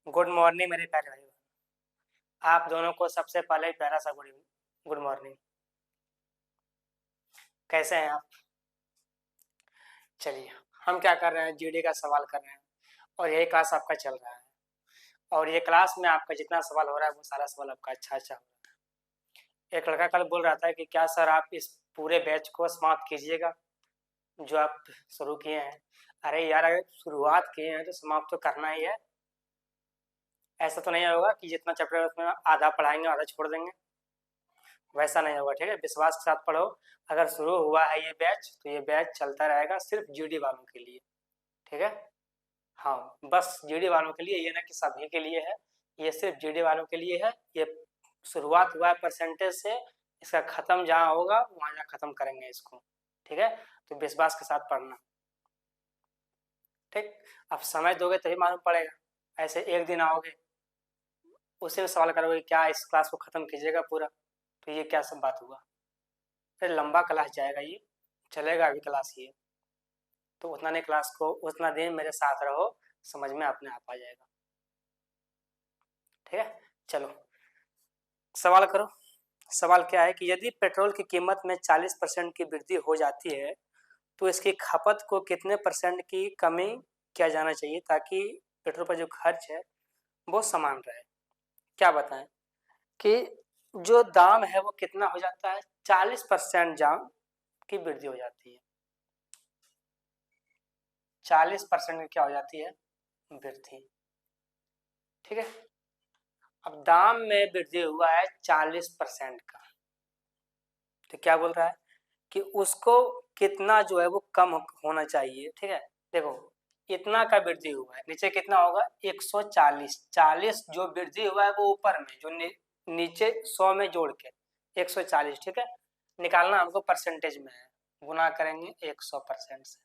Good morning मेरे प्यारे भाई। आप दोनों को सबसे पहले प्यारा सा गुड मॉर्निंग। कैसे हैं आप? चलिए, हम क्या कर रहे हैं, जीडी का सवाल कर रहे हैं और यही क्लास आपका चल रहा है। और ये क्लास में आपका जितना सवाल हो रहा है वो सारा सवाल आपका अच्छा अच्छा हो रहा है। एक लड़का कल बोल रहा था कि क्या सर आप इस पूरे बैच को समाप्त कीजिएगा जो आप शुरू किए हैं। अरे यार, अगर शुरुआत किए हैं तो समाप्त तो करना ही है। ऐसा तो नहीं होगा कि जितना चैप्टर है उसमें आधा पढ़ाएंगे आधा छोड़ देंगे। वैसा नहीं होगा, ठीक है। विश्वास के साथ पढ़ो। अगर शुरू हुआ है ये बैच तो ये बैच चलता रहेगा सिर्फ जीडी वालों के लिए, ठीक है। हाँ, बस जीडी वालों के लिए, ये ना कि सभी के लिए है। ये सिर्फ जीडी वालों के लिए है। ये शुरुआत हुआ है परसेंटेज से, इसका खत्म जहाँ होगा वहाँ जा खत्म करेंगे इसको, ठीक है। तो विश्वास के साथ पढ़ना, ठीक। अब समय दोगे तभी मालूम पड़ेगा। ऐसे एक दिन आओगे उसी में सवाल करोगे क्या इस क्लास को खत्म कीजिएगा पूरा, तो ये क्या सब बात हुआ। फिर लंबा क्लास जाएगा, ये चलेगा अभी क्लास ये। तो उतना नहीं, क्लास को उतना दिन मेरे साथ रहो, समझ में अपने आप आ जाएगा, ठीक है। चलो सवाल करो। सवाल क्या है कि यदि पेट्रोल की कीमत में 40% की वृद्धि हो जाती है तो इसकी खपत को कितने परसेंट की कमी किया जाना चाहिए ताकि पेट्रोल पर जो खर्च है वो समान रहे। क्या बताएं कि जो दाम है वो कितना हो जाता है, 40% दाम की वृद्धि हो जाती है। 40% की क्या हो जाती है, वृद्धि, ठीक है। अब दाम में वृद्धि हुआ है 40% का, तो क्या बोल रहा है कि उसको कितना जो है वो कम होना चाहिए, ठीक है। देखो, इतना का वृद्धि हुआ है, नीचे कितना होगा 140। 40 जो वृद्धि हुआ है वो ऊपर में, जो नीचे 100 में जोड़ के 140, ठीक है। निकालना हमको परसेंटेज में है, गुना करेंगे 100% से।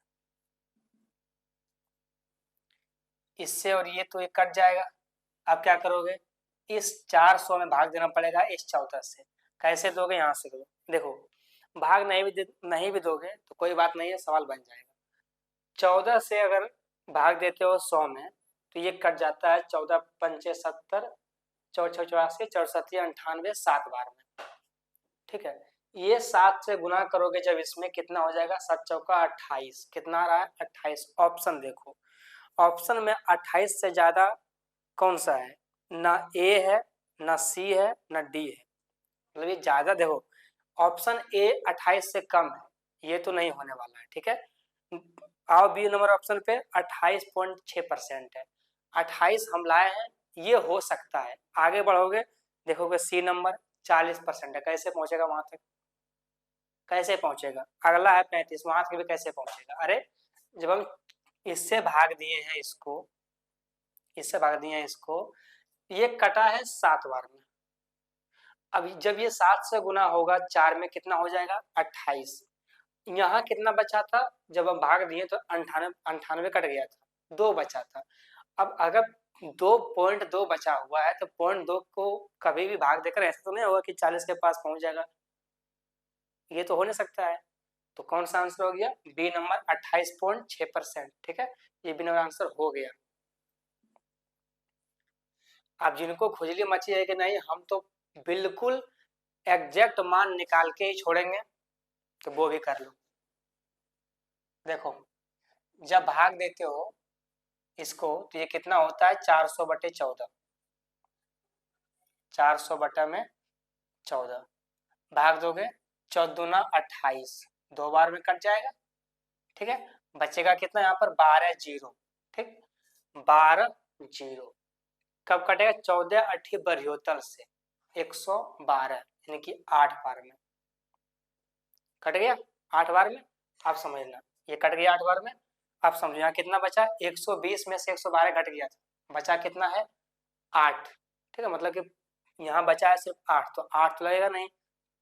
इससे और ये तो ये कट जाएगा। अब क्या करोगे, इस 400 में भाग देना पड़ेगा इस 14 से। कैसे दोगे, यहाँ से दो। देखो, भाग नहीं भी दोगे तो कोई बात नहीं है, सवाल बन जाएगा। 14 से अगर भाग देते हो 100 में तो ये कट जाता है 14 पंचे 70, 4 84, 64 98, 7 बार में, ठीक है। ये 7 से गुना करोगे जब इसमें कितना हो जाएगा, 7 चौका 28। कितना आ रहा है, 28। ऑप्शन देखो, ऑप्शन में 28 से ज्यादा कौन सा है, ना ए है ना सी है ना डी है, मतलब ये ज्यादा। देखो, ऑप्शन ए 28 से कम है, ये तो नहीं होने वाला है, ठीक है। आओ बी नंबर ऑप्शन पे, 28.6% है। 28 हम लाए हैं, ये हो सकता है। आगे बढ़ोगे देखोगे सी नंबर 40% है, कैसे पहुंचेगा वहां तक, कैसे पहुंचेगा। अगला है 35, वहां तक भी कैसे पहुंचेगा। अरे जब हम इससे भाग दिए हैं इसको, इससे भाग दिए हैं इसको, ये कटा है 7 बार में। अब जब ये 7 से गुना होगा 4 में, कितना हो जाएगा 28। यहाँ कितना बचा था, जब हम भाग दिए तो 98 कट गया था, 2 बचा था। अब अगर 2.2 बचा हुआ है तो 0.2 को कभी भी भाग देकर ऐसा तो नहीं होगा कि 40 के पास पहुंच जाएगा, ये तो हो नहीं सकता है। तो कौन सा आंसर हो गया, बी नंबर 28.6%, ठीक है। ये बी नंबर आंसर हो गया। अब जिनको खुजली मची है कि नहीं, हम तो बिल्कुल एग्जैक्ट मान निकाल के ही छोड़ेंगे, तो वो भी कर लो। देखो, जब भाग देते हो इसको तो ये कितना होता है, 400/14। 400/14 भाग दोगे, 14×2 = 28, 2 बार में कट जाएगा, ठीक है। बचेगा कितना, यहाँ पर 12 जीरो, ठीक। 12 जीरो कब कटेगा, 14 8 72 से 112, यानी कि 8 बार में कट गया। 8 बार में, आप समझना, ये कट गया 8 बार में। आप समझो यहाँ कितना बचा, 120 में से 112 घट गया था, बचा कितना है 8, ठीक है। मतलब कि यहाँ बचा है सिर्फ 8, तो 8 तो लगेगा नहीं,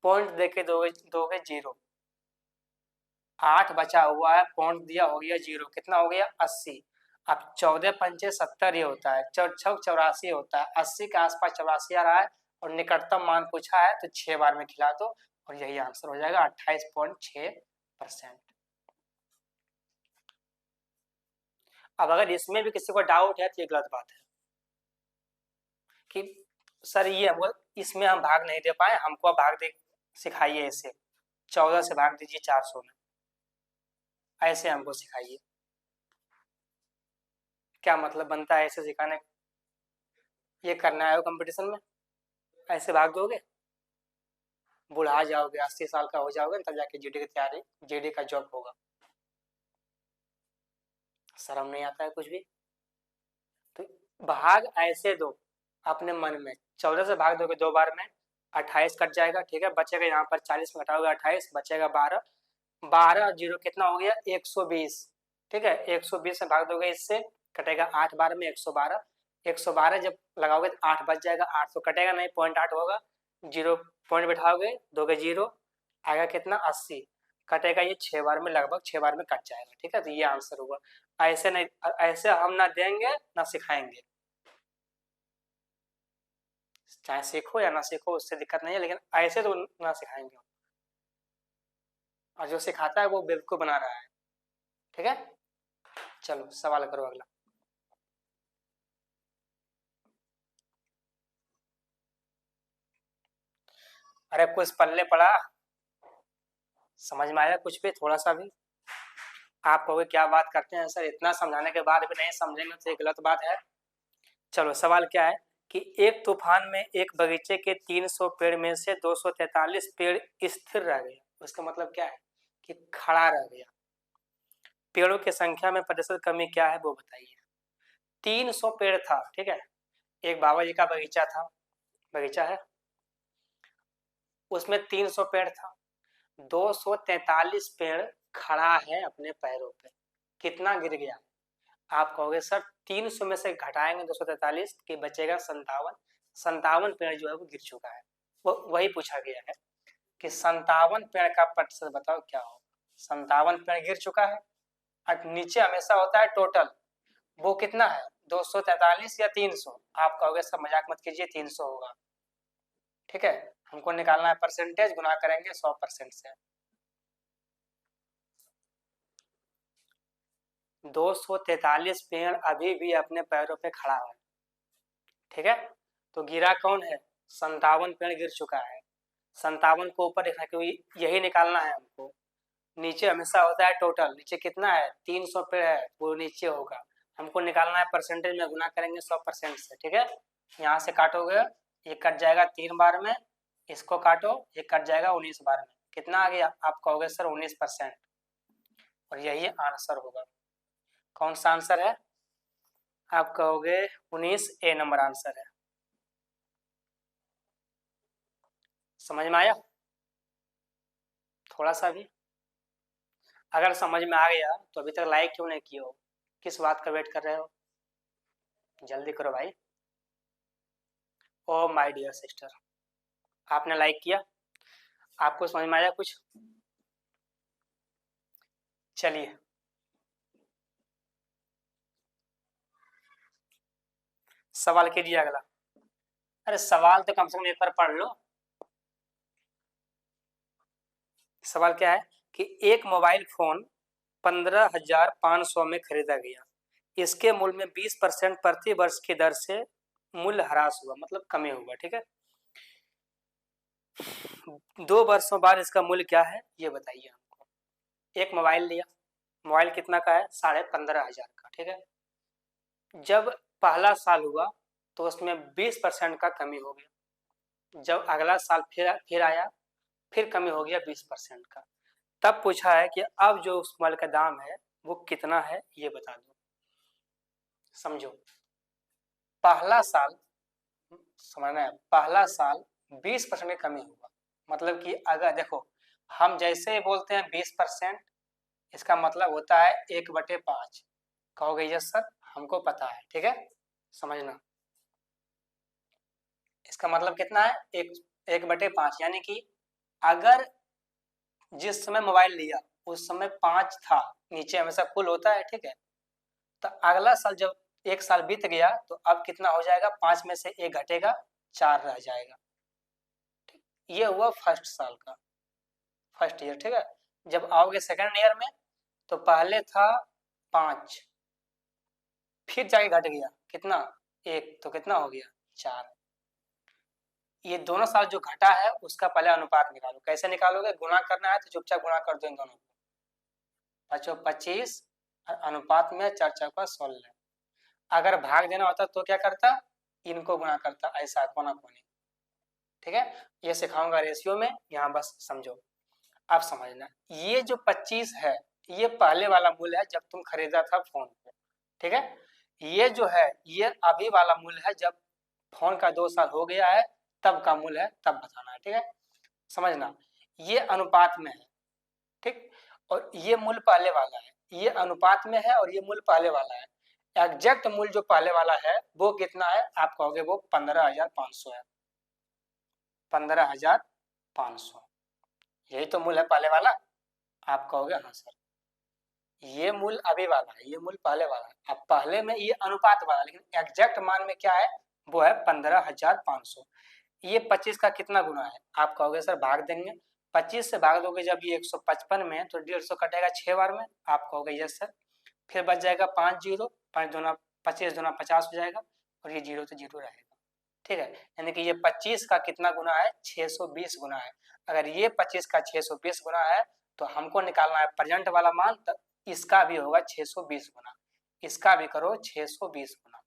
पॉइंट देके दोगे 0। 8 बचा हुआ है, पॉइंट दिया, हो गया 0, कितना हो गया 80। अब 14 पंचे 70 ये होता है, 4 6 84 होता है, 80 के आसपास 84 आ रहा है और निकटतम मान पूछा है तो 6 बार में खिला दो और यही आंसर हो जाएगा 28.6%। अब अगर इसमें भी किसी को डाउट है तो ये गलत बात है, कि सर ये हमको इसमें हम भाग नहीं दे पाए, हमको भाग दे सिखाइए, ऐसे 14 से भाग दीजिए 400 में, ऐसे हमको सिखाइए। क्या मतलब बनता है ऐसे सिखाने का? ये करना है कंपटीशन में, ऐसे भाग दोगे, बुढ़ा जाओगे, 80 साल का हो जाओगे, तब जाके जीडी की तैयारी, जीडी का जॉब होगा। शर्म नहीं आता है कुछ भी? तो भाग ऐसे दो अपने मन में, 14 से भाग दोगे 2 बार में 28 कट जाएगा, ठीक है, बचेगा यहाँ पर 40 में घटाओगे 28, बचेगा 12, 12 और 0 कितना हो गया 120, ठीक है, 120 में भाग दोगे इससे, कटेगा 8 12 में 112, 112 जब लगाओगे तो 8 बच जाएगा, 8 तो कटेगा नहीं, 0.8 होगा, 0 पॉइंट बैठाओगे, दोगे 0, आएगा कितना 80, कटेगा ये 6 बार में, लगभग 6 बार में कट जाएगा, ठीक है, तो ये आंसर होगा। ऐसे नहीं, ऐसे हम ना देंगे ना सिखाएंगे, चाहे सीखो या ना सीखो उससे दिक्कत नहीं है, लेकिन ऐसे तो ना सिखाएंगे, और जो सिखाता है वो बेवकूफ बना रहा है, ठीक है। चलो सवाल करो अगला। अरे कुछ पल्ले पड़ा, समझ में आया कुछ भी, थोड़ा सा भी? आप कहोगे क्या बात करते हैं सर, इतना समझाने के बाद भी नहीं समझेंगे तो ये गलत बात है। चलो सवाल क्या है कि एक तूफान में एक बगीचे के 300 पेड़ में से 243 पेड़ स्थिर रह गए, उसका मतलब क्या है कि खड़ा रह गया। पेड़ों की संख्या में प्रतिशत कमी क्या है वो बताइए। 300 पेड़ था, ठीक है, एक बाबा जी का बगीचा था, बगीचा है, उसमें 300 पेड़ था, 243 पेड़ खड़ा है अपने पैरों पे, कितना गिर गया? आप कहोगे सर 300 में से घटाएंगे 243 कि बचेगा 57, 57 पेड़ जो है वो गिर चुका है। वो वही पूछा गया है कि 57 पेड़ का प्रतिशत बताओ क्या हो। 57 पेड़ गिर चुका है, और नीचे हमेशा होता है टोटल, वो कितना है 243 या 300? आप कहोगे सर मजाक मत कीजिए 300 होगा, ठीक है, हमको निकालना है परसेंटेज, गुना करेंगे 100% से। 243 पेड़ अभी भी अपने पैरों पे खड़ा है, ठीक है, तो गिरा कौन है? 57 पेड़ गिर चुका है, 57 को ऊपर देखना क्योंकि यही निकालना है हमको। नीचे हमेशा होता है टोटल, नीचे कितना है 300 पेड़ है, वो नीचे होगा, हमको निकालना है परसेंटेज में, गुना करेंगे 100% से, ठीक है। यहाँ से काटोगे, ये कट जाएगा 3 बार में, इसको काटो, ये कट जाएगा 19 बार में, कितना आ गया? आप कहोगे सर 19%, और यही आंसर होगा। कौन सा आंसर है? आप कहोगे 19 ए नंबर आंसर है। समझ में आया थोड़ा सा भी? अगर समझ में आ गया तो अभी तक लाइक क्यों नहीं किए हो? किस बात का वेट कर रहे हो? जल्दी करो भाई। ओ माय डियर सिस्टर, आपने लाइक किया, आपको समझ में आया कुछ? चलिए सवाल कीजिए अगला। अरे सवाल तो कम से कम एक बार पढ़ लो। सवाल क्या है कि एक मोबाइल फोन 15,500 में खरीदा गया, इसके मूल्य में 20% प्रति वर्ष की दर से मूल्य ह्रास हुआ, मतलब कमी हुआ, ठीक है। 2 वर्षों बाद इसका मूल्य क्या है ये बताइए हमको। एक मोबाइल लिया, मोबाइल कितना का है? 15,500 का, ठीक है। जब पहला साल हुआ तो उसमें 20% का कमी हो गया, जब अगला साल फिर आया, फिर कमी हो गया 20% का, तब पूछा है कि अब जो उस मोबाइल का दाम है वो कितना है ये बता दो। समझो, पहला साल, समझना है, पहला साल 20% की कमी हुआ, मतलब कि अगर देखो हम जैसे ही बोलते हैं 20%, इसका मतलब होता है 1/5। कहोगे यस सर हमको पता है, ठीक है, समझना, इसका मतलब कितना है? 1/5, यानी कि अगर जिस समय मोबाइल लिया उस समय 5 था, नीचे हमेशा कुल होता है, ठीक है, तो अगला साल जब एक साल बीत गया तो अब कितना हो जाएगा? 5 में से 1 घटेगा, 4 रह जाएगा। ये हुआ फर्स्ट साल का, फर्स्ट ईयर, ठीक है। जब आओगे सेकेंड ईयर में तो पहले था 5, फिर जाके घट गया कितना? 1, तो कितना हो गया? 4। ये दोनों साल जो घटा है उसका पहले अनुपात निकालो। कैसे निकालोगे? गुणा करना है तो चुपचाप गुणा कर दो इन दोनों को। 25 अनुपात में 4 4 16। अगर भाग देना होता तो क्या करता? इनको गुणा करता, ऐसा कोना कोनी। ठीक है, ये सिखाऊंगा रेशियो में, यहाँ बस समझो। आप समझना, ये जो 25 है ये पहले वाला मूल्य है जब तुम खरीदा था फोन को। ठीक है, ये जो है ये अभी वाला मूल्य है, जब फोन का 2 साल हो गया है तब का मूल्य है, तब बताना है। ठीक है, समझना, ये अनुपात में है। ठीक, और ये मूल्य पहले वाला है, ये अनुपात में है और ये मूल्य पहले वाला है। एग्जैक्ट मूल्य जो पहले वाला है वो कितना है? आप कहोगे वो 15,500 है। 15,500 यही तो मूल्य है पहले वाला। आप कहोगे हाँ सर, ये मूल्य अभी वाला है, ये मूल्य पहले वाला है। अब पहले में ये अनुपात वाला, लेकिन एग्जैक्ट मान में क्या है? वो है 15,500। ये 25 का कितना गुना है? आप कहोगे सर भाग देंगे। 25 से भाग दोगे जब ये 155 में तो 150 कटेगा 6 बार में। आप कहोगे यस सर। फिर बच जाएगा 5 जीरो, 5 दूना 25 दूना 50 हो जाएगा, और ये जीरो तो जीरो रहेगा। ठीक है, यानी कि ये 25 का कितना गुना है? 620 गुना है। अगर ये 25 का 620 गुना है तो हमको निकालना है प्रेजेंट वाला मान, तो इसका भी होगा 620 गुना। इसका भी करो 620 गुना।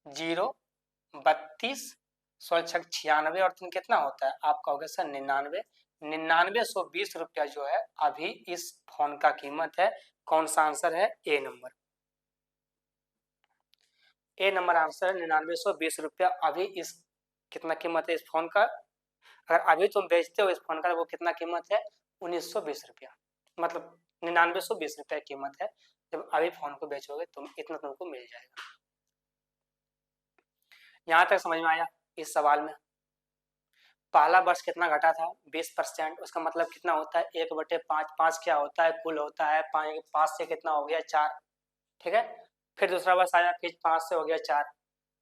0 32 16 96 और 3 कितना होता है? आप कहोगे सर 99। 9920 रुपया जो है अभी इस फोन का कीमत है। कौन सा आंसर है? ए नंबर। ए नंबर आंसर है 9920 रुपया। अभी इस कितना कीमत है इस फोन का? अगर अभी तुम बेचते हो इस फोन का, वो कितना कीमत है? 1920 रुपया, मतलब 9920 रुपया कीमत है। जब अभी फोन को बेचोगे तुम इतना तुमको मिल जाएगा। यहाँ तक समझ में आया इस सवाल में? पहला वर्ष कितना घटा था? 20%। उसका मतलब कितना होता है? 1/5। 5 क्या होता है? कुल होता है। 5 से कितना हो गया? 4। ठीक है, फिर दूसरा वर्ष आया, फिर 5 से हो गया 4।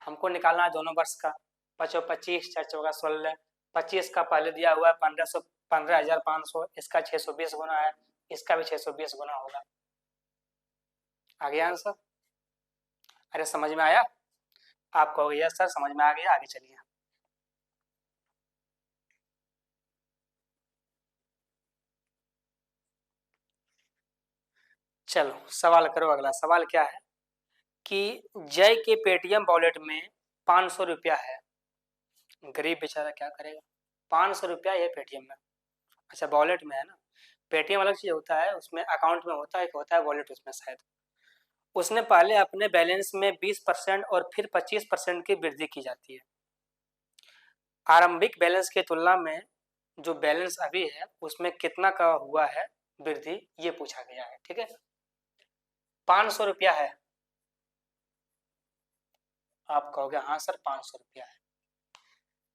हमको निकालना है दोनों वर्ष का। 5 25 4 चौका 16। 25 का पहले दिया हुआ है 15,500, इसका 620 गुना है, इसका भी 620 गुना होगा। आ गया आंसर? अरे समझ में आया? आप कहोगे यस सर समझ में आ गया, आगे चलिए। चलो सवाल करो। अगला सवाल क्या है कि जय के पेटीएम वॉलेट में 500 रुपया है। गरीब बेचारा क्या करेगा? 500 रुपया ये पेटीएम में, अच्छा वॉलेट में है ना। पेटीएम अलग चीज होता है, उसमें अकाउंट में होता है, एक होता है वॉलेट उसमें शायद। उसने पहले अपने बैलेंस में 20% और फिर 25% की वृद्धि की जाती है। आरंभिक बैलेंस की तुलना में जो बैलेंस अभी है उसमें कितना का हुआ है वृद्धि, ये पूछा गया है। ठीक है, 500 रुपया है। आप कहोगे हाँ सर 500 रुपया है।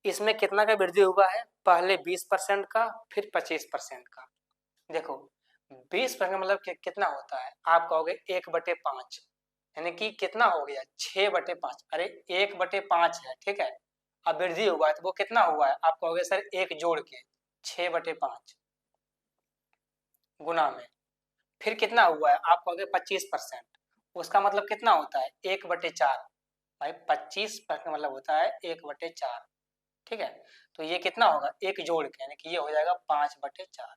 इसमें कितना का वृद्धि हुआ है? पहले 20% का, फिर 25% का। देखो 20% मतलब कितना होता है? आप कहोगे 1/5, यानी कि कितना हो गया? 6/5। अरे 1/5 है, ठीक है। अब वृद्धि हुआ है तो वो कितना हुआ है? आप कहोगे सर एक जोड़ के 6/5 गुना में, फिर कितना हुआ है? आप कहोगे 25%। उसका मतलब कितना होता है? 1/4। भाई 25% मतलब होता है 1/4। ठीक है, तो ये कितना होगा? एक जोड़ के, यानी कि ये हो जाएगा 5/4।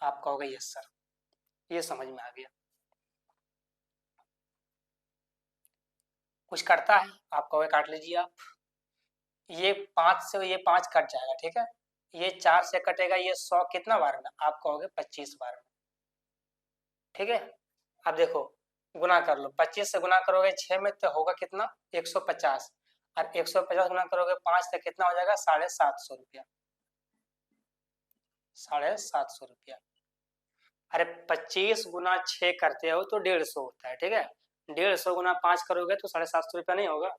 आप कहोगे यस सर, ये समझ में आ गया। कुछ करता है? आप कहोगे काट लीजिए आप। ये 5 से ये 5 कट जाएगा, ठीक है। ये 4 से कटेगा, ये 100 कितना बार में? आप कहोगे 25 बार में। ठीक है, अब देखो गुना कर लो। 25 से गुना करोगे 6 में तो होगा कितना? 150। और 150 गुना करोगे 5 से कितना हो जाएगा? 750 रुपया। 750 रुपया। अरे 25 गुना 6 करते हो तो 150 होता है, ठीक है। 150 गुना 5 करोगे तो 750 रुपया नहीं होगा?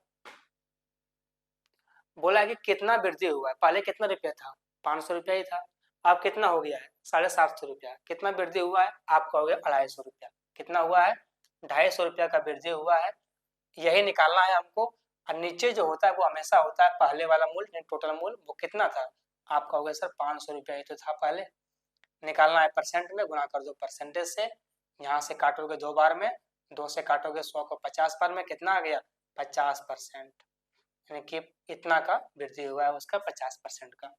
बोला है कि कितना वृद्धि हुआ है। पहले कितना रुपया था? 500 रुपया ही था। अब कितना हो गया है? 750 रुपया। कितना वृद्धि हुआ है? आप कहोगे 250 रुपया। कितना हुआ है? 250 रुपया का वृद्धि हुआ है। यही निकालना है हमको। और नीचे जो होता है वो हमेशा होता है पहले वाला मूल्य, टोटल मूल्य। वो कितना था? आप कहोगे सर 500 रुपया ही तो था पहले। निकालना है परसेंट में, गुना कर दो परसेंटेज से। यहाँ से काटोगे 2 बार में, 2 से काटोगे 100 को 50 बार में, कितना आ गया? 50%। यानी कि इतना का वृद्धि हुआ है उसका 50% का।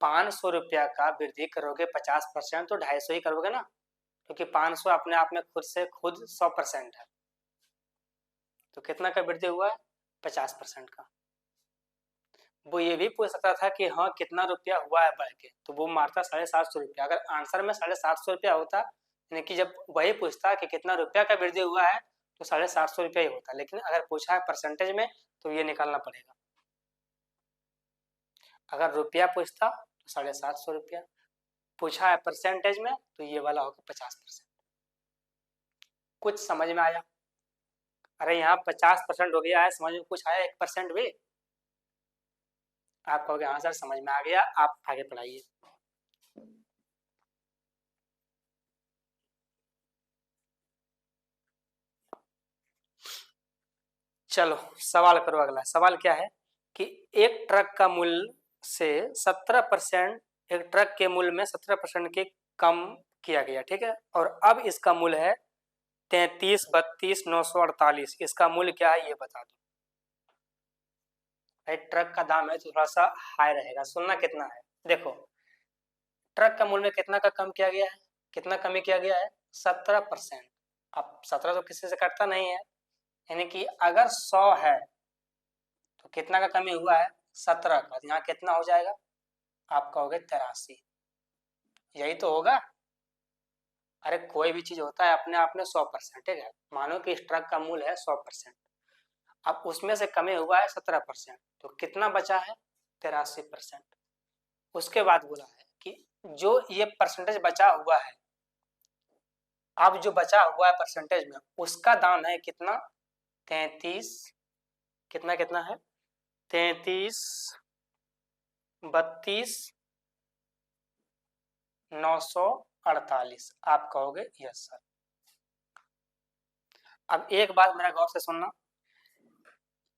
500 रुपया का वृद्धि करोगे 50% तो 250 ही करोगे ना, क्योंकि 500 अपने आप में खुद से खुद 100% है। तो कितना का वृद्धि हुआ है? 50% का। वो ये भी पूछ सकता था कि हाँ कितना रुपया हुआ है बढ़ के, तो वो मारता 750 रुपया। अगर आंसर में 750 रुपया होता, यानी कि जब वही पूछता कि कितना रुपया का वृद्धि हुआ है तो 750 रुपया ही होता, लेकिन अगर पूछा है परसेंटेज में तो ये निकालना पड़ेगा। अगर रुपया पूछता तो 750 रुपया, पूछा है परसेंटेज में तो ये वाला होगा 50%। कुछ समझ में आया? अरे यहाँ 50% हो गया है, समझ में कुछ आया? 1% भी? आप कहोगे हाँ सर समझ में आ गया, आप आगे पढ़ाइए। चलो सवाल करो। अगला सवाल क्या है कि एक ट्रक का मूल्य से 17%, एक ट्रक के मूल्य में 17% के कम किया गया, ठीक है, और अब इसका मूल्य है 33,32,948। इसका मूल्य क्या है ये बता दो। भाई ट्रक का दाम है तो थोड़ा सा हाई रहेगा, सुनना कितना है। देखो ट्रक का मूल्य में कितना का कम किया गया है, कितना कमी किया गया है? 17%। अब 17 तो किसी से कटता नहीं है, यानी कि अगर 100 है तो कितना का कमी हुआ है? 17 का। यहाँ कितना हो जाएगा? आप कहोगे 83। यही तो होगा। अरे कोई भी चीज होता है अपने आप में 100%, ठीक है। मानो कि इस ट्रक का मूल्य है 100%, अब उसमें से कमी हुआ है 17%, तो कितना बचा है? 83%। उसके बाद बोला है कि जो ये परसेंटेज बचा हुआ है, अब जो बचा हुआ है परसेंटेज में उसका दाम है कितना? 33, कितना कितना है? 33, 32, 948। आप कहोगे यस सर। अब एक बात मेरा गौर से सुनना,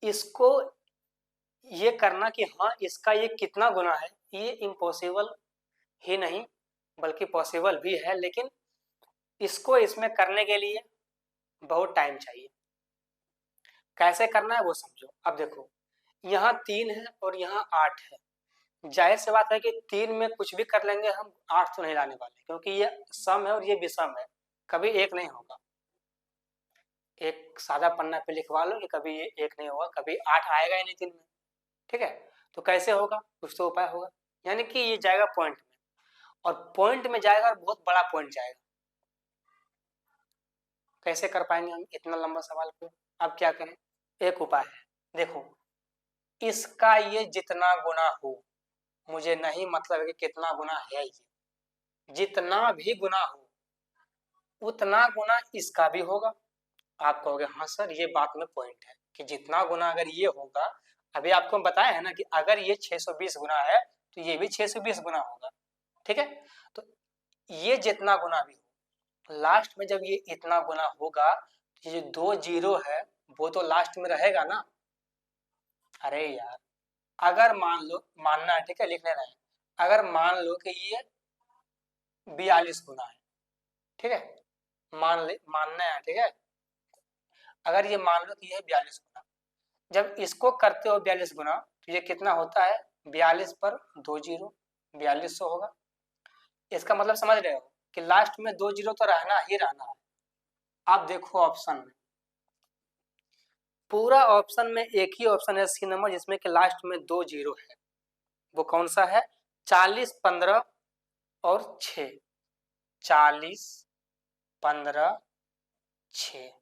इसको ये करना कि हाँ इसका ये कितना गुना है, ये इम्पॉसिबल ही नहीं बल्कि पॉसिबल भी है, लेकिन इसको इसमें करने के लिए बहुत टाइम चाहिए। कैसे करना है वो समझो। अब देखो यहाँ 3 है और यहाँ 8 है, जाहिर सी बात है कि 3 में कुछ भी कर लेंगे हम, 8 तो नहीं लाने वाले, क्योंकि ये सम है और ये विषम है, कभी एक नहीं होगा। एक सादा पन्ना पे लिखवा लो कि कभी ये एक नहीं होगा, कभी 8 आएगा ही नहीं 3 में, ठीक है। तो कैसे होगा? कुछ तो उपाय होगा, यानी कि ये जाएगा पॉइंट में, और पॉइंट में जाएगा और बहुत बड़ा पॉइंट जाएगा। कैसे कर पाएंगे हम इतना लंबा सवाल को? अब क्या करें? एक उपाय है, देखो इसका ये जितना गुना हो, मुझे नहीं मतलब है कि कितना गुना है, ये जितना भी गुना हो उतना गुना इसका भी होगा। आप कहोगे हाँ सर ये बात में पॉइंट है कि जितना गुना अगर ये होगा, अभी आपको बताया है ना कि अगर ये 620 गुना है तो ये भी 620 गुना होगा, ठीक है। तो ये जितना गुना भी हो, लास्ट में जब ये इतना गुना होगा, ये 2 जीरो है वो तो लास्ट में रहेगा ना। अरे यार अगर मान लो, मानना है ठीक है, लिख लेना है, अगर मान लो कि ये 42 गुना है, ठीक है, मानना है, ठीक है। अगर ये मान लो कि ये 42 गुना, जब इसको करते हो 42 गुना तो ये कितना होता है? 42 पर 2 जीरो, 4200 होगा। इसका मतलब समझ रहे हो कि लास्ट में 2 जीरो तो रहना ही रहना है। आप देखो ऑप्शन में, पूरा ऑप्शन में एक ही ऑप्शन है सी नंबर जिसमें कि लास्ट में 2 जीरो है, वो कौन सा है? 40, 15 और 6। 40, 15, 6,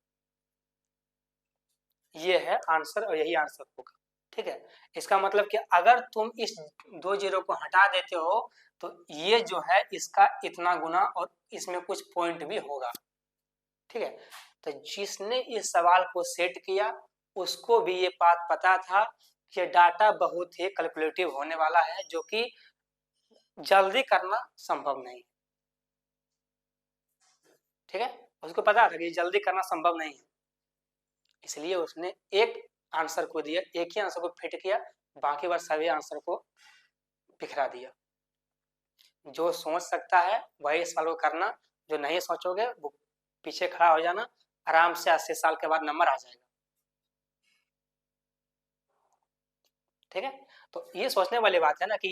ये है आंसर और यही आंसर होगा, ठीक है। इसका मतलब कि अगर तुम इस 2 जीरो को हटा देते हो तो ये जो है इसका इतना गुना और इसमें कुछ पॉइंट भी होगा, ठीक है। तो जिसने इस सवाल को सेट किया उसको भी ये बात पता था कि डाटा बहुत ही कैलकुलेटिव होने वाला है, जो कि जल्दी करना संभव नहीं, ठीक है। उसको पता था कि जल्दी करना संभव नहीं है, इसलिए उसने एक आंसर को दिया, एक ही आंसर को फिट किया, बाकी बार सभी आंसर को बिखरा दिया। जो सोच सकता है वही इस सवाल को करना, जो नहीं सोचोगे वो पीछे खड़ा हो जाना, आराम से 80 साल के बाद नंबर आ जाएगा। ठीक है, तो ये सोचने वाली बात है ना कि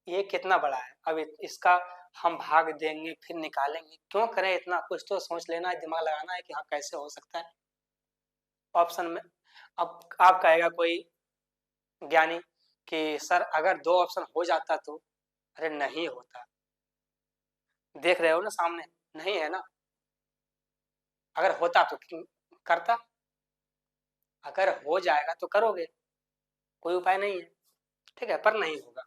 ये कितना बड़ा है। अब इसका हम भाग देंगे फिर निकालेंगे, क्यों करें इतना? कुछ तो सोच लेना है, दिमाग लगाना है कि हाँ कैसे हो सकता है ऑप्शन में। अब आप कहेगा कोई ज्ञानी कि सर अगर दो ऑप्शन हो जाता तो, अरे नहीं होता, देख रहे हो ना सामने, नहीं है ना। अगर होता तो करता, अगर हो जाएगा तो करोगे, कोई उपाय नहीं है, ठीक है, पर नहीं होगा।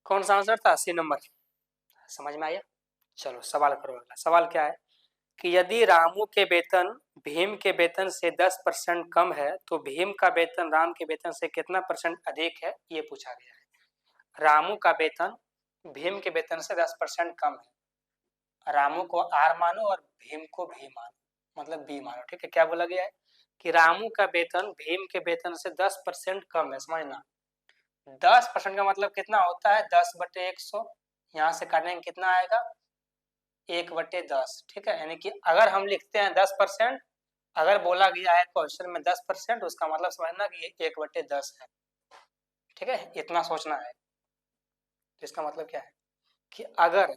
कौन सा आंसर था? 80 नंबर। समझ में आया? चलो सवाल करो। अगला सवाल क्या है कि यदि रामू के वेतन भीम के वेतन से 10% कम है तो भीम का वेतन राम के वेतन से कितना परसेंट अधिक है, ये पूछा गया है। रामू का वेतन भीम के वेतन से 10% कम है। रामू को आर मानो और भीम को भी मानो, मतलब बी मानो, ठीक है। क्या बोला गया है कि रामू का वेतन भीम के वेतन से 10% कम है। समझना, 10% का मतलब कितना होता है? 10/100, यहाँ से काटेंगे कितना आएगा? 1/10, ठीक है। यानी कि अगर हम लिखते हैं 10%, अगर बोला गया है क्वेश्चन में 10%, उसका मतलब समझना कि ये 1/10 है, ठीक है। इतना सोचना है। तो इसका मतलब क्या है कि अगर,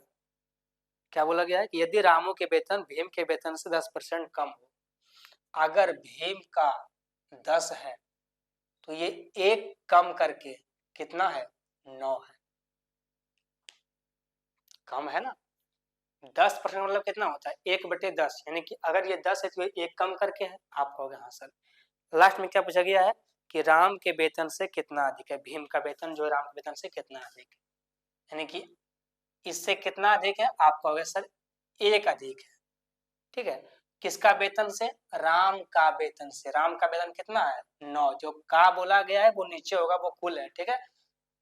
क्या बोला गया है कि यदि रामू के वेतन भीम के वेतन से 10% कम हो, अगर भीम का 10 है तो ये एक कम करके कितना है? 9 है। कम है ना। 10% मतलब कितना होता है? 1/10, यानी कि अगर ये 10 है तो ये एक कम करके है। आप कहोगे हाँ सर। लास्ट में क्या पूछा गया है कि राम के वेतन से कितना अधिक है? भीम का वेतन जो राम के वेतन से कितना अधिक है, यानी कि इससे कितना अधिक है? आप कहोगे सर एक अधिक है, ठीक है। किसका वेतन से? राम का वेतन से। राम का वेतन कितना है? 9। जो का बोला गया है वो नीचे होगा, वो कुल है, ठीक है।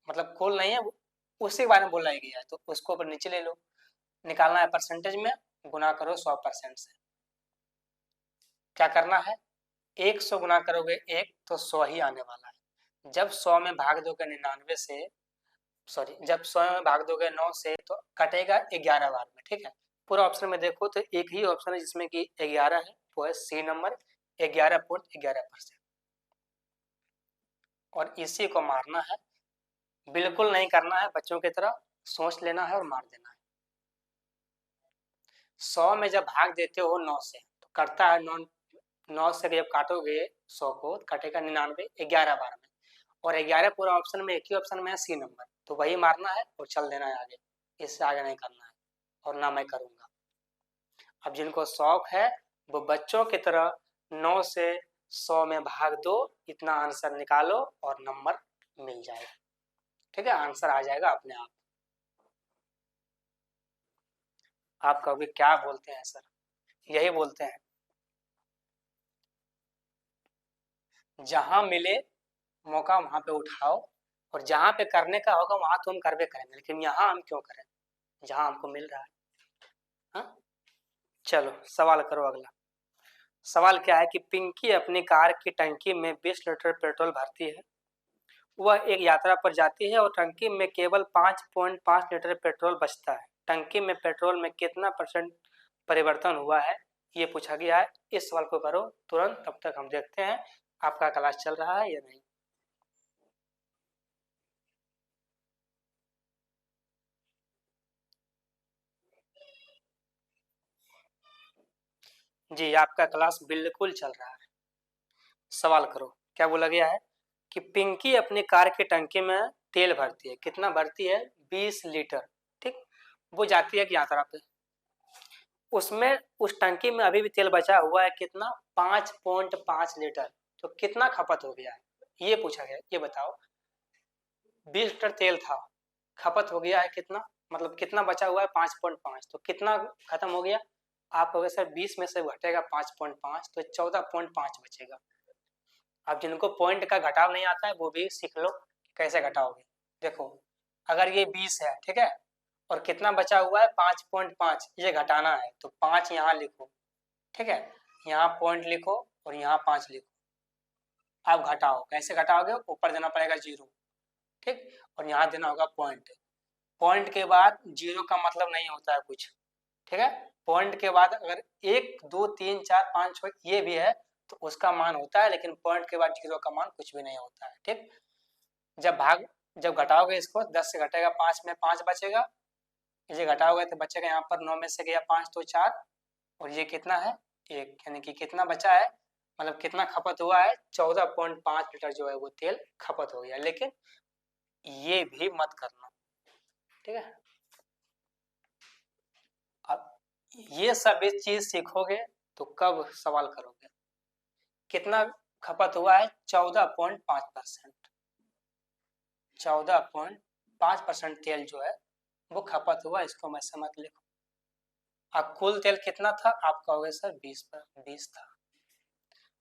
मतलब कुल नहीं है, उसी के बारे में बोला गया है, तो उसको ऊपर नीचे ले लो। निकालना है परसेंटेज में, गुना करो 100% से। क्या करना है? 100 गुना करोगे 1 तो 100 ही आने वाला है। जब 100 में भाग दोगे 99 से, सॉरी, जब 100 में भाग दोगे 9 से तो कटेगा 11 बार में, ठीक है। पूरा ऑप्शन में देखो तो एक ही ऑप्शन है जिसमें कि 11 है, वो है सी नंबर, 11.11%। और इसी को मारना है, बिल्कुल नहीं करना है बच्चों की तरह, सोच लेना है और मार देना है। 100 में जब भाग देते हो 9 से तो करता है 9 से जब काटोगे 100 को तो कटेगा 99 11 बार में। और 11 पूरा ऑप्शन में एक ही ऑप्शन में है सी नंबर, तो वही मारना है और चल देना है आगे। इससे आगे नहीं करना है और ना मैं करूंगा। अब जिनको शौक है वो बच्चों की तरह 9 से 100 में भाग दो, इतना आंसर निकालो और नंबर मिल जाएगा, ठीक है। आंसर आ जाएगा अपने आप। आप कहोगे क्या बोलते हैं सर? यही बोलते हैं, जहां मिले मौका वहां पे उठाओ, और जहां पे करने का होगा वहां तो हम करबे करेंगे, लेकिन यहाँ हम क्यों करें जहां हमको मिल रहा है। हाँ, चलो सवाल करो अगला। सवाल क्या है कि पिंकी अपनी कार की टंकी में 20 लीटर पेट्रोल भरती है। वह एक यात्रा पर जाती है और टंकी में केवल 5.5 लीटर पेट्रोल बचता है। टंकी में पेट्रोल में कितना परसेंट परिवर्तन हुआ है, ये पूछा गया है। इस सवाल को करो तुरंत, तब तक हम देखते हैं आपका क्लास चल रहा है या नहीं। जी, आपका क्लास बिल्कुल चल रहा है। सवाल करो। क्या बोला गया है कि पिंकी अपनी कार की टंकी में तेल भरती है। कितना भरती है? 20 लीटर, ठीक। वो जाती है एक यात्रा पे, उसमें उस टंकी में अभी भी तेल बचा हुआ है। कितना? 5.5 लीटर। तो कितना खपत हो गया है ये पूछा गया। ये बताओ, 20 लीटर तेल था, खपत हो गया है कितना, मतलब कितना बचा हुआ है? 5.5। तो कितना खत्म हो गया? आप कहोगे सर 20 में से घटेगा 5.5 तो 14.5 बचेगा। अब जिनको पॉइंट का घटाव नहीं आता है वो भी सीख लो कैसे घटाओगे। देखो, अगर ये 20 है, ठीक है, और कितना बचा हुआ है? 5.5, ये घटाना है तो 5 यहाँ लिखो, ठीक है। यहाँ पॉइंट लिखो और यहाँ 5 लिखो। आप घटाओ, कैसे घटाओगे? ऊपर देना पड़ेगा 0, ठीक, और यहाँ देना होगा पॉइंट। पॉइंट के बाद 0 का मतलब नहीं होता है कुछ, ठीक है। पॉइंट के बाद अगर 1 2 3 4 5 6 ये भी है तो उसका मान होता है, लेकिन पॉइंट के बाद 0 का मान कुछ भी नहीं होता है। ठीक, जब घटाओगे इसको 10 से घटेगा 5 में 5 बचेगा, ये घटाओगे तो बचेगा यहाँ पर 9 में से गया 5 तो 4, और ये कितना है 1, यानी कि कितना बचा है, मतलब कितना खपत हुआ है 14.5 लीटर जो है वो तेल खपत हो गया। लेकिन ये भी मत करना, ठीक है। अब ये सब इस चीज सीखोगे तो कब सवाल करोगे। कितना खपत हुआ है 14.5%, 14.5% तेल जो है वो खपत हुआ, इसको मैं समझ लिखो। अब कुल तेल कितना था, आप कहोगे सर 20 था,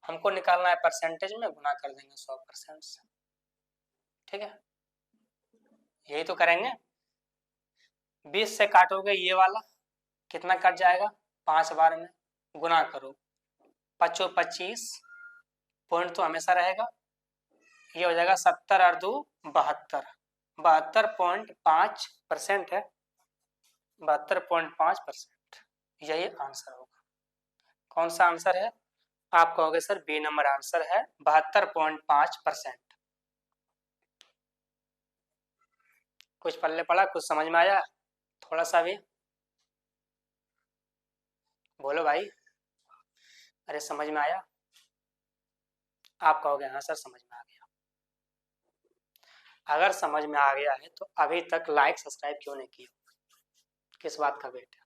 हमको निकालना है परसेंटेज में, गुना कर देंगे 100% से, ठीक है। यही तो करेंगे। 20 से काटोगे ये वाला कितना कट जाएगा, 5 बार में गुना करो, 5 25, पॉइंट तो हमेशा रहेगा, ये हो जाएगा 70 और 2 72, 72.5% है, 72.5%, यही आंसर होगा। कौन सा आंसर है, आप कहोगे सर बी नंबर आंसर है 72.5%। कुछ पल्ले पड़ा, कुछ समझ में आया, थोड़ा सा भी बोलो भाई, अरे समझ में आया, आप कहोगे हाँ सर समझ में आ गया। अगर समझ में आ गया है तो अभी तक लाइक सब्सक्राइब क्यों नहीं किया, किस बात का वेट है।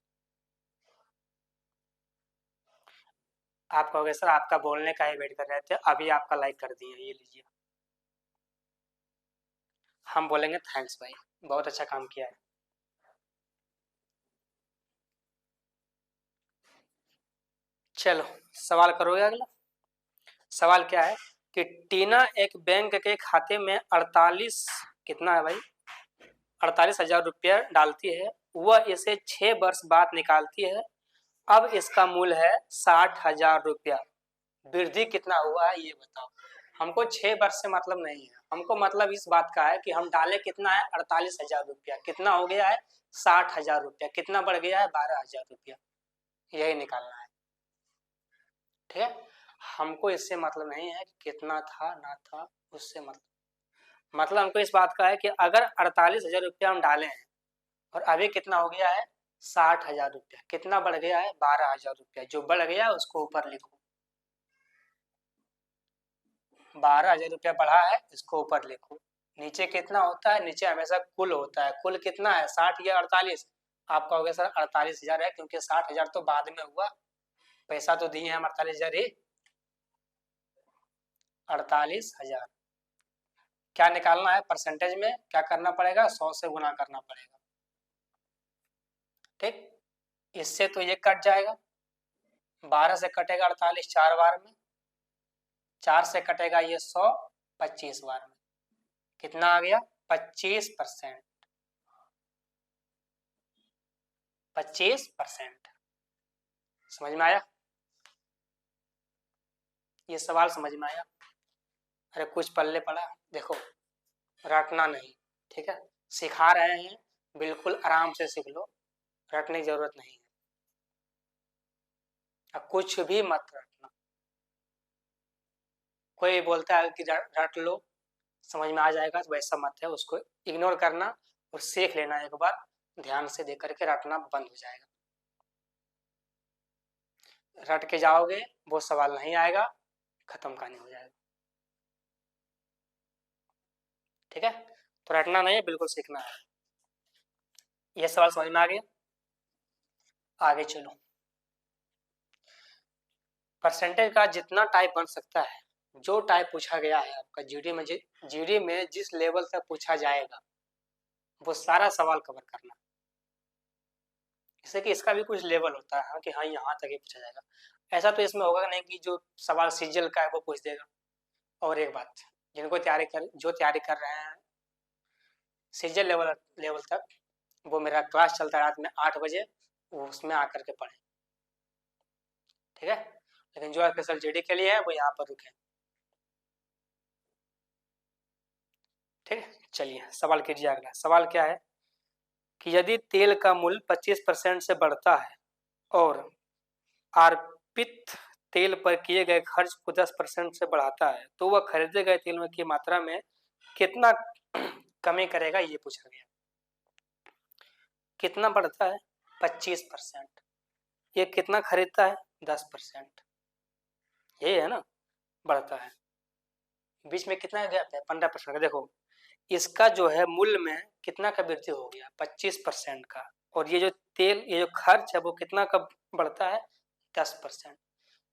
आप कहोगे सर आपका बोलने का ही वेट कर रहे थे, अभी आपका लाइक कर दिए, ये लीजिए। हम बोलेंगे थैंक्स भाई, बहुत अच्छा काम किया है। चलो सवाल करोगे अगला। सवाल क्या है कि टीना एक बैंक के खाते में 48, कितना है भाई, 48,000 रुपया डालती है, वह इसे 6 वर्ष बाद निकालती है, अब इसका मूल्य है 60,000 रुपया, वृद्धि कितना हुआ है ये बताओ। हमको 6 वर्ष से मतलब नहीं है, हमको मतलब इस बात का है कि हम डाले कितना है 48,000 रुपया, कितना हो गया है 60,000 रुपया, कितना बढ़ गया है 12,000 रुपया, यही निकालना है, ठीक है। हमको इससे मतलब नहीं है कि कितना था ना था, उससे मतलब हमको इस बात का है कि अगर 48,000 रुपया हम डाले हैं और अभी कितना हो गया है 60,000 रुपया, कितना बढ़ गया है 12,000 रुपया, जो बढ़ गया उसको ऊपर लिखो, 12,000 रुपया बढ़ा है इसको ऊपर लिखो। नीचे कितना होता है, नीचे हमेशा कुल होता है, कुल कितना है 60 या 48, आप कहोगे सर 48,000 है क्योंकि 60,000 तो बाद में हुआ, पैसा तो दिए हम 48,000 ही, 48,000। क्या निकालना है परसेंटेज में, क्या करना पड़ेगा 100 से गुना करना पड़ेगा, ठीक। इससे तो ये कट जाएगा, 12 से कटेगा 48 4 बार में, 4 से कटेगा ये 100 25 बार में, कितना आ गया 25%, 25%। समझ में आया, ये सवाल समझ में आया। अरे कुछ पल्ले पड़ा, देखो रटना नहीं, ठीक है, सिखा रहे हैं बिल्कुल आराम से सीख लो, रटने की जरूरत नहीं है, अब कुछ भी मत रटना। कोई बोलता है कि रट लो समझ में आ जाएगा, तो वैसा मत है, उसको इग्नोर करना और सीख लेना, एक बार ध्यान से देख करके रटना बंद हो जाएगा। रट के जाओगे वो सवाल नहीं आएगा, खत्म कहानी हो जाएगा, ठीक है। तो रटना नहीं है, बिल्कुल सीखना है। ये सवाल समझ में आ गया, आगे चलो। परसेंटेज का जितना टाइप बन सकता है, जो टाइप पूछा गया है आपका जीडी में जिस लेवल तक पूछा जाएगा वो सारा सवाल कवर करना, जैसे कि इसका भी कुछ लेवल होता है कि हाँ यहाँ तक ही पूछा जाएगा, ऐसा तो इसमें होगा नहीं कि जो सवाल सीजल का है वो पूछ देगा। और एक बात, जो तैयारी कर रहे हैं सीजल लेवल तक, वो मेरा क्लास चलता है रात में 8 बजे, वो उसमें आकर के पढ़े, ठीक है। लेकिन जो स्पेशल जीडी के लिए है वो यहाँ पर रुके, ठीक है। चलिए सवाल कीजिए, अगला सवाल क्या है कि यदि तेल का मूल्य 25% से बढ़ता है और अर्पित तेल पर किए गए खर्च को 10% से बढ़ाता है तो वह खरीदे गए तेल की मात्रा में कितना कमी करेगा, ये पूछा गया। कितना बढ़ता है? 25%। ये कितना खरीदता है? 10%। ये है ना, बढ़ता है। बीच में कितना गैप है? 15% का। देखो इसका जो है मूल्य में कितना का वृद्धि हो गया? 25% का। और ये जो तेल, ये जो खर्च है वो कितना का बढ़ता है? 10%।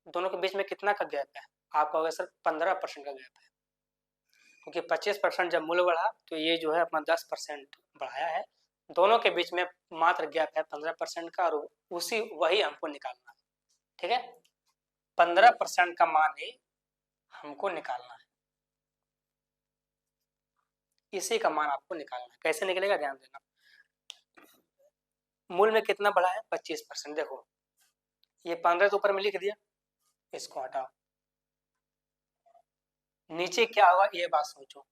दोनों के बीच में कितना का गैप है? आप कहोगे सर 15% का गैप है, क्योंकि 25% जब मूल्य बढ़ा तो ये जो है अपना 10% बढ़ाया है। दोनों के बीच में मात्र गैप है 15% का, और उसी वही हमको निकालना है। ठीक है, 15% का मान ही हमको निकालना है, इसी का मान आपको निकालना है। कैसे निकलेगा, ध्यान देना। मूल्य में कितना बढ़ा है? 25%। देखो ये 15 तो ऊपर में लिख दिया, इसको हटाओ। नीचे क्या होगा ये बात सोचो।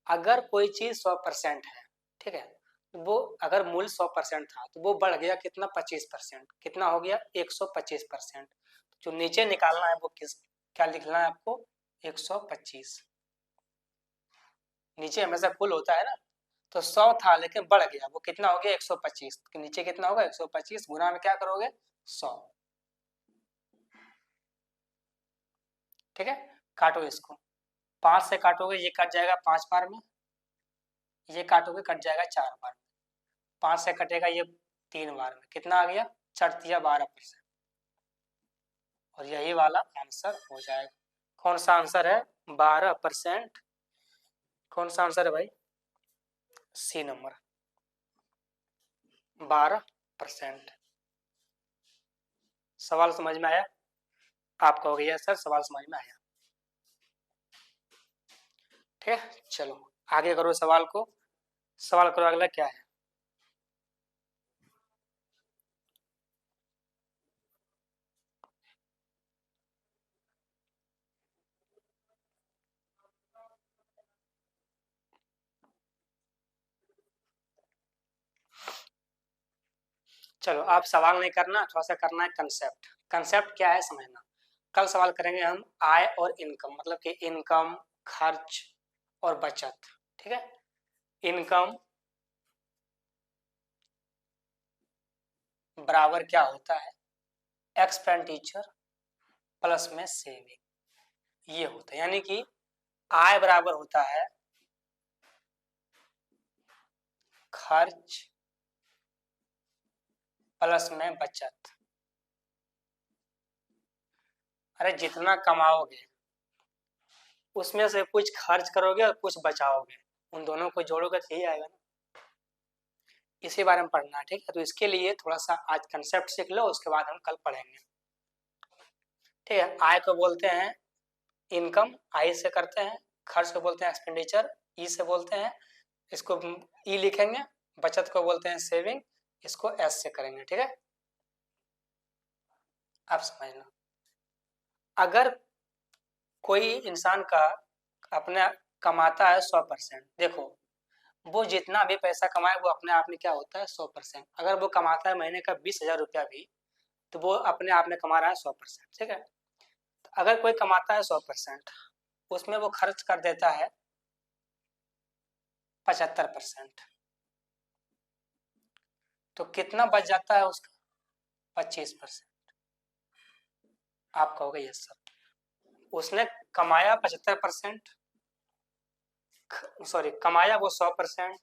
अगर कोई चीज 100% है, ठीक है, वो अगर मूल्य 100% था तो वो बढ़ गया कितना? 25%। कितना हो गया? 125%। जो नीचे निकालना है वो क्या लिखना है आपको? 125। नीचे हमेशा कुल होता है ना, तो 100 था लेकिन बढ़ गया, वो कितना हो गया? 125। तो नीचे कितना होगा? 125 गुना में क्या करोगे? 100। ठीक है, काटो इसको। 5 से काटोगे ये कट जाएगा 5 बार में, ये काटोगे कट जाएगा 4 बार में। 5 से कटेगा ये 3 बार में, कितना आ गया? 4 12%। और यही वाला आंसर हो जाएगा। कौन सा आंसर है? 12%। कौन सा आंसर है भाई? C number, 12%। सवाल समझ में आया? आप कहोगे यस सर सवाल समझ में आया। ठीक है, चलो आगे करो सवाल को। सवाल करो अगला क्या है? चलो आप सवाल नहीं करना, थोड़ा सा करना है कंसेप्ट। कंसेप्ट क्या है समझना। कल सवाल करेंगे हम आय और इनकम, मतलब कि इनकम, खर्च और बचत। ठीक है, इनकम बराबर क्या होता है? एक्सपेंडिचर प्लस में सेविंग, ये होता है। यानी कि आय बराबर होता है खर्च प्लस में बचत। अरे जितना कमाओगे उसमें से कुछ खर्च करोगे और कुछ बचाओगे, उन दोनों को जोड़ोगे तो यही आएगा ना। इसी बारे में पढ़ना है। ठीक है, तो इसके लिए थोड़ा सा आज कंसेप्ट सीख लो, उसके बाद हम कल पढ़ेंगे। ठीक है, आय को बोलते हैं इनकम, आई से करते हैं। खर्च को बोलते हैं एक्सपेंडिचर, ई से बोलते हैं। इसको ई लिखेंगे। बचत को बोलते हैं सेविंग, इसको एस से करेंगे। ठीक है, आप समझना। अगर कोई इंसान का अपना कमाता है 100%, देखो वो जितना भी पैसा कमाए वो अपने आप में क्या होता है? 100%। अगर वो कमाता है महीने का 20,000 रुपया भी, तो वो अपने आप में कमा रहा है 100%। ठीक है, तो अगर कोई कमाता है 100%, उसमें वो खर्च कर देता है 75%, तो कितना बच जाता है उसका? 25%। आप कहोगे यस सर, उसने कमाया 75%, सॉरी कमाया वो 100%,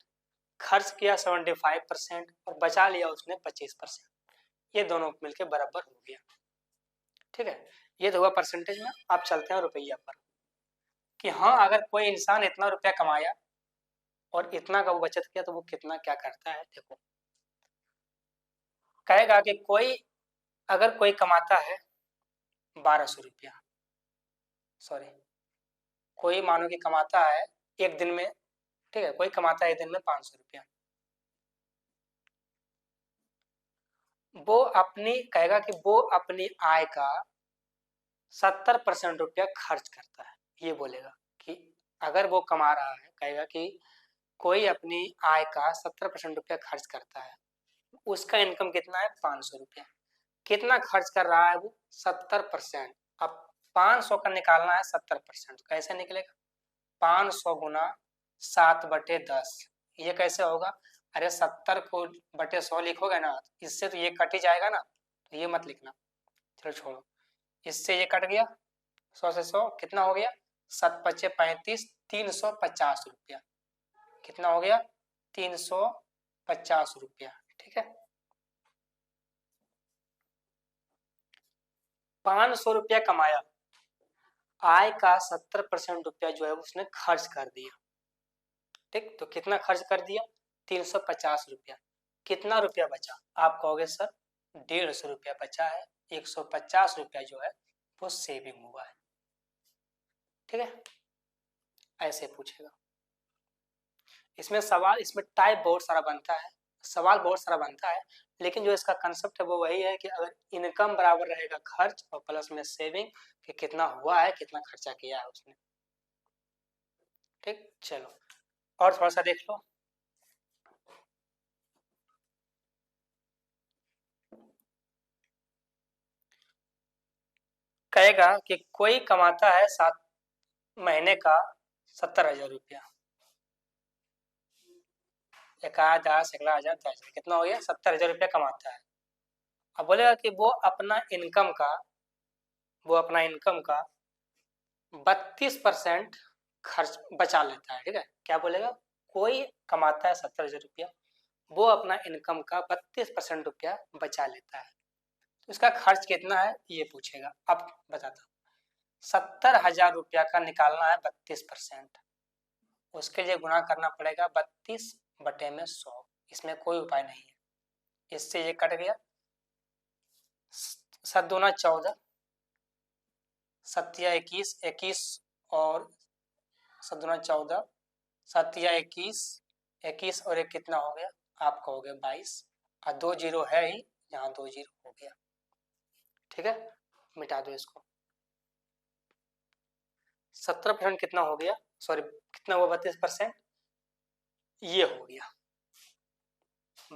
खर्च किया 75% और बचा लिया उसने 25%। ये दोनों मिलके बराबर हो गया। ठीक है, ये तो हुआ परसेंटेज में। आप चलते हैं रुपया पर, कि हाँ अगर कोई इंसान इतना रुपया कमाया और इतना का वो बचत किया तो वो कितना क्या करता है। देखो कहेगा कि कोई, अगर कोई कमाता है 1200 रुपया, सॉरी कोई मानो कि कमाता है एक दिन में, ठीक है, कोई कमाता है एक दिन में 500 रुपया, वो अपनी कहेगा कि वो अपनी आय का 70% रुपया खर्च करता है। ये बोलेगा कि अगर वो कमा रहा है, कहेगा कि कोई अपनी आय का 70% रुपया खर्च करता है, उसका इनकम कितना है? 500 रुपया। कितना खर्च कर रहा है वो? 70%। अब 500 का निकालना है 70%, कैसे निकलेगा? 500 गुना 7/10, ये कैसे होगा? अरे 70 को बटे 100 लिखोगे ना, इससे तो ये कट ही जाएगा ना, तो ये मत लिखना, चलो छोड़ो। इससे ये कट गया, 100 से 100 कितना हो गया? 7×5 = 35, 350 रुपया। कितना हो गया? 350 रुपया। ठीक है, 500 रुपया कमाया, आय का 70% रुपया जो है उसने खर्च कर दिया। ठीक, तो कितना खर्च कर दिया? 350 रुपया। कितना रुपया बचा? आप कहोगे सर 150 रुपया बचा है, 150 रुपया जो है वो सेविंग हुआ है। ठीक है, ऐसे पूछेगा। इसमें सवाल, इसमें टाइप बहुत सारा बनता है, सवाल बहुत सारा बनता है, लेकिन जो इसका कंसेप्ट है वो वही है कि अगर इनकम बराबर रहेगा खर्च और प्लस में सेविंग, कि कितना हुआ है, कितना खर्चा किया है उसने। ठीक, चलो और थोड़ा सा देख लो। कहेगा कि कोई कमाता है 7 महीने का 70,000 रुपया। 1,10,000, 11,000, 10,000, कितना हो गया? 70,000 रुपया कमाता है। अब बोलेगा कि वो अपना इनकम का 32% खर्च बचा लेता है। ठीक है, क्या बोलेगा? कोई कमाता है 70,000 रुपया, वो अपना इनकम का 32% रुपया बचा लेता है, तो इसका खर्च कितना है ये पूछेगा। अब बताता हूँ, 70,000 रुपया का निकालना है 32%, उसके लिए गुणा करना पड़ेगा 32/100। इसमें कोई उपाय नहीं है, इससे ये कट गया, 7 दूना 14, 7 या 21, 21 और 7 दूना 14, 7 या 21, 21 और 1 कितना हो गया? आप कहोगे 22, और 2 जीरो है ही, यहाँ 2 जीरो हो गया। ठीक है, मिटा दो इसको। 70% कितना हो गया? सॉरी, कितना हुआ? 32%, ये हो गया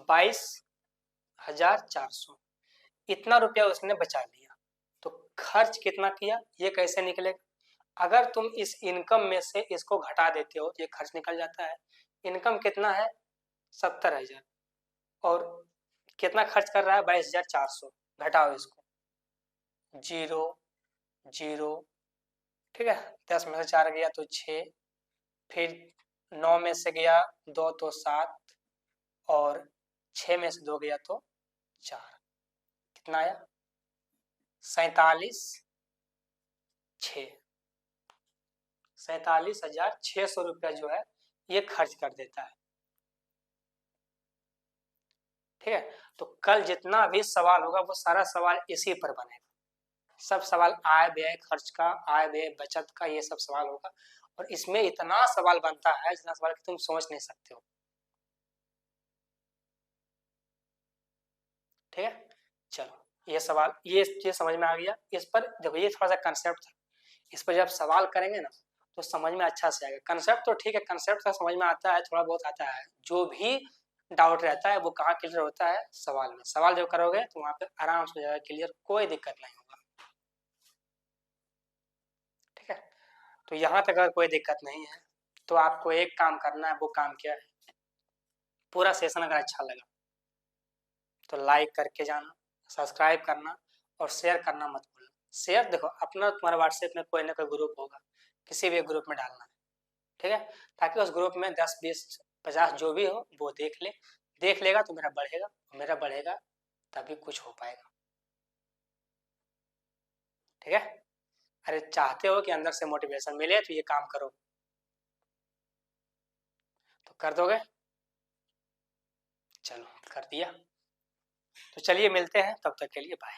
22,400। इतना रुपया उसने बचा लिया, तो खर्च कितना किया ये कैसे निकलेगा? अगर तुम इस इनकम में से इसको घटा देते हो, ये खर्च निकल जाता है। इनकम कितना है? 70,000, और कितना खर्च कर रहा है? 22,400। घटाओ इसको, 0 0। ठीक है, 10 में से 4 गया तो 6, फिर 9 में से गया 2 तो 7, और 6 में से 2 गया तो 4, कितना आया? 47,600 रुपया जो है ये खर्च कर देता है। ठीक है, तो कल जितना भी सवाल होगा वो सारा सवाल इसी पर बनेगा। सब सवाल आय व्यय खर्च का, आय व्यय बचत का, ये सब सवाल होगा, और इसमें इतना सवाल बनता है, इतना सवाल कि तुम सोच नहीं सकते हो। ठीक है, चलो ये सवाल ये समझ में आ गया। इस पर देखो, ये थोड़ा सा कंसेप्ट था, इस पर जब सवाल करेंगे ना तो समझ में अच्छा से आएगा। कंसेप्ट तो ठीक है, कंसेप्ट का समझ में आता है, थोड़ा बहुत आता है, जो भी डाउट रहता है वो कहाँ क्लियर होता है? सवाल में। सवाल जो करोगे तो वहां पे आराम से हो जाएगा क्लियर, कोई दिक्कत नहीं होगा। ठीक है, तो यहाँ तक अगर कोई दिक्कत नहीं है तो आपको एक काम करना है, वो काम क्या है? पूरा सेशन अगर अच्छा लगा तो लाइक करके जाना, सब्सक्राइब करना और शेयर करना मत भूलना। शेयर देखो, अपना तुम्हारा व्हाट्सएप में कोई ना कोई ग्रुप होगा, किसी भी ग्रुप में डालना है। ठीक है, ताकि उस ग्रुप में 10 20 50 जो भी हो वो देख लेगा तो मेरा बढ़ेगा तभी कुछ हो पाएगा। ठीक है, अरे चाहते हो कि अंदर से मोटिवेशन मिले तो ये काम करो, तो कर दोगे? चलो कर दिया, तो चलिए मिलते हैं, तब तक के लिए बाय।